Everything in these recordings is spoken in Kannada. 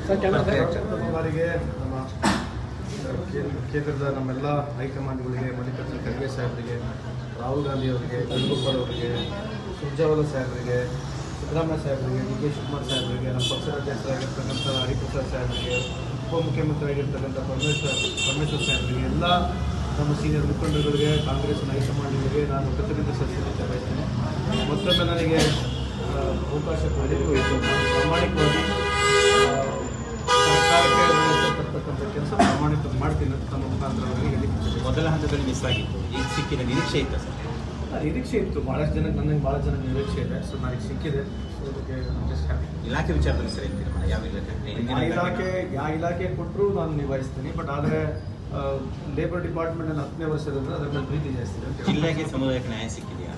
ಪ್ರಥಮ ಬಾರಿಗೆ ನಮ್ಮ ಕೇಂದ್ರದ ನಮ್ಮೆಲ್ಲ ಹೈಕಮಾಂಡ್ಗಳಿಗೆ ಮಲ್ಲಿಕಾರ್ಜುನ ಖರ್ಗೆ ಸಾಹೇಬರಿಗೆ, ರಾಹುಲ್ ಗಾಂಧಿ ಅವರಿಗೆ, ವೇಣುಗೋಪಾಲ್ ಅವರಿಗೆ, ಸುರ್ಜೇವಾಲಾ ಸಾಹೇಬರಿಗೆ, ಸಿದ್ದರಾಮಯ್ಯ ಸಾಹೇಬರಿಗೆ, ಡಿ ಕೆ ಶಿವಕುಮಾರ್ ಸಾಹೇಬರಿಗೆ, ನಮ್ಮ ಪಕ್ಷದ ಅಧ್ಯಕ್ಷರಾಗಿರ್ತಕ್ಕಂಥ ಹರಿಪ್ರಸಾದ್ ಸಾಹೇಬರಿಗೆ, ಉಪಮುಖ್ಯಮಂತ್ರಿ ಆಗಿರ್ತಕ್ಕಂಥ ಪರಮೇಶ್ವರ್ ಸಾಹೇಬರಿಗೆ, ಎಲ್ಲ ನಮ್ಮ ಸೀನಿಯರ್ ಮುಖಂಡರುಗಳಿಗೆ, ಕಾಂಗ್ರೆಸ್ನ ಹೈಕಮಾಂಡ್ಗಳಿಗೆ ನಾನು ಕೃತಜ್ಞತೆ ಸಲ್ಲಿಸಲಿಕ್ಕೆ ಬಯಸ್ತೇನೆ. ಮತ್ತೊಮ್ಮೆ ನನಗೆ ಅವಕಾಶ ಕೊಡಲಿಕ್ಕೆ ಪ್ರಾಮಾಣಿಕವಾಗಿ ಸರ್ಕಾರಕ್ಕೆ ಒಳ್ಳೆಯತಕ್ಕಂಥ ಕೆಲಸ ಪ್ರಾಮಾಣಿಕ ಮಾಡ್ತೀನಿ ಅಂತ ತಮ್ಮ ಮುಖಾಂತರವಾಗಿ ಹೇಳಿದ್ದೀನಿ. ಮೊದಲ ಹಂತದಲ್ಲಿ ಮಿಸ್ ಆಗಿತ್ತು, ಈಗ ಸಿಕ್ಕಿದ ನಿರೀಕ್ಷೆ ಇತ್ತು ಸರ್? ನಿರೀಕ್ಷೆ ಇತ್ತು, ಭಾಳಷ್ಟು ಜನಕ್ಕೆ ನನಗೆ ಭಾಳ ಜನ ನಿರೀಕ್ಷೆ ಇದೆ. ಸೊ ನನಗೆ ಸಿಕ್ಕಿದೆ. ಸೊ ಅದಕ್ಕೆ ಜಸ್ಟ್ ಹ್ಯಾಪಿ. ಇಲಾಖೆ ವಿಚಾರದಲ್ಲಿ ಸರ್ ಹೇಳ್ತೀರಾ? ಯಾವ ಇಲಾಖೆ ಕೊಟ್ಟರು ನಾನು ನಿಭಾಯಿಸ್ತೀನಿ. ಬಟ್ ಆದರೆ ಲೇಬರ್ ಡಿಪಾರ್ಟ್ಮೆಂಟಲ್ಲಿ 10ನೇ ವರ್ಷದಿಂದ ಅದರ ಮೇಲೆ ಪ್ರೀತಿ ಜಾಸ್ತಿ ಇದೆ. ಜಿಲ್ಲೆಗೆ ಸಮುದಾಯಕ್ಕೆ ನ್ಯಾಯ ಸಿಕ್ಕಿದೆಯಾ?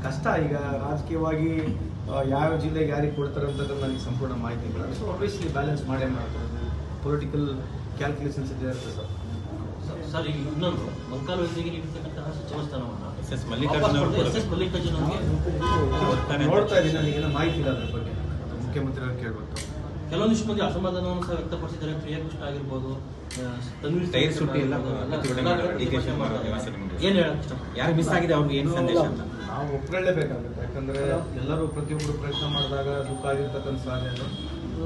ಕಷ್ಟ. ಈಗ ರಾಜಕೀಯವಾಗಿ ಯಾವ ಜಿಲ್ಲೆಗೆ ಯಾರಿಗೆ ಕೊಡ್ತಾರೆ ಅಂತದ್ದು ನನಗೆ ಸಂಪೂರ್ಣ ಮಾಹಿತಿ ಇಲ್ಲ. ಸೊ ಆಬ್ವಿಯಸ್ಲಿ ಬ್ಯಾಲೆನ್ಸ್ ಮಾಡೇ ಮಾಡ್ತಾರೆ. ಪೊಲಿಟಿಕಲ್ ಕ್ಯಾಲ್ಕುಲೇಷನ್ಸ್ ಇದೆ ಅಂತ ಸರ್. ಸರ್ ಈಗ ಇನ್ನೊಂದು ಮಂಕಾಲೋಜಿಗೆ ನೀಡಿರ್ತಕ್ಕಂತಹ ಸಚಿವ ಸ್ಥಾನವನ್ನು ಎಸ್ ಮಲ್ಲಿಕಾರ್ಜುನ ನೋಡ್ತಾ ಇದ್ದೀನಿ. ನನಗೇನೋ ಮಾಹಿತಿ ಇಲ್ಲ ಅದ್ರ ಬಗ್ಗೆ. ಮುಖ್ಯಮಂತ್ರಿ ಅವ್ರು ಕೇಳಬೇಕು. ಕೆಲವೊಂದಿಷ್ಟು ಮಂದಿ ಅಸಮಾಧಾನವನ್ನು ಸಹ ವ್ಯಕ್ತಪಡಿಸಿದ್ದಾರೆ. ಪ್ರಿಯಕೃಷ್ಣ ಆಗಿರ್ಬೋದು, ಟೈರ್ ಸುಟ್ಟಿ ಎಲ್ಲ ಏನು ಹೇಳಕ್ಕೆ ಯಾರು ಮಿಸ್ ಆಗಿದೆ ಅವ್ರಿಗೆ ಏನು ಸಂದೇಶ ಅಂತ ನಾವು ಒಪ್ಕೊಳ್ಳೇಬೇಕಾಗುತ್ತೆ. ಯಾಕಂದರೆ ಎಲ್ಲರೂ ಪ್ರತಿಯೊಬ್ಬರು ಪ್ರಯತ್ನ ಮಾಡಿದಾಗ ದುಃಖ ಆಗಿರ್ತಕ್ಕಂಥ ಸಹಜ.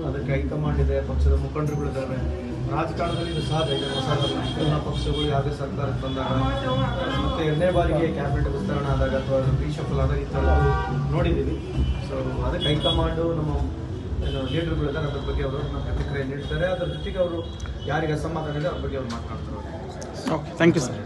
ಅದಕ್ಕೆ ಹೈಕಮಾಂಡ್ ಇದೆ, ಪಕ್ಷದ ಮುಖಂಡರುಗಳಿದ್ದಾರೆ. ರಾಜಕಾರಣದಲ್ಲಿ ಇದು ಸಹಜ. ಈಗ ಹೊಸದಲ್ಲ. ಎಲ್ಲ ಪಕ್ಷಗಳು ಯಾವುದೇ ಸರ್ಕಾರಕ್ಕೆ ಬಂದಾಗ ಮತ್ತು 2ನೇ ಬಾರಿಗೆ ಕ್ಯಾಬಿನೆಟ್ ವಿಸ್ತರಣೆ ಆದಾಗ ಅಥವಾ ರೀಶಫಲ್ ಆದಾಗ ಈ ಥರದ್ದು ನೋಡಿದ್ದೀವಿ. ಸೊ ಅದಕ್ಕೆ ಹೈಕಮಾಂಡು ನಮ್ಮ ಲೀಡರ್ಗಳಿದ್ದಾರೆ. ಅದ್ರ ಬಗ್ಗೆ ಅವರು ಪ್ರತಿಕ್ರಿಯೆ ನೀಡ್ತಾರೆ. ಅದರ ಜೊತೆಗೆ ಅವರು ಯಾರಿಗೆ ಅಸಮಾಧಾನ ಇದೆ ಅವ್ರ ಬಗ್ಗೆ ಅವ್ರು ಮಾತನಾಡ್ತಾರೆ. Okay, thank you sir.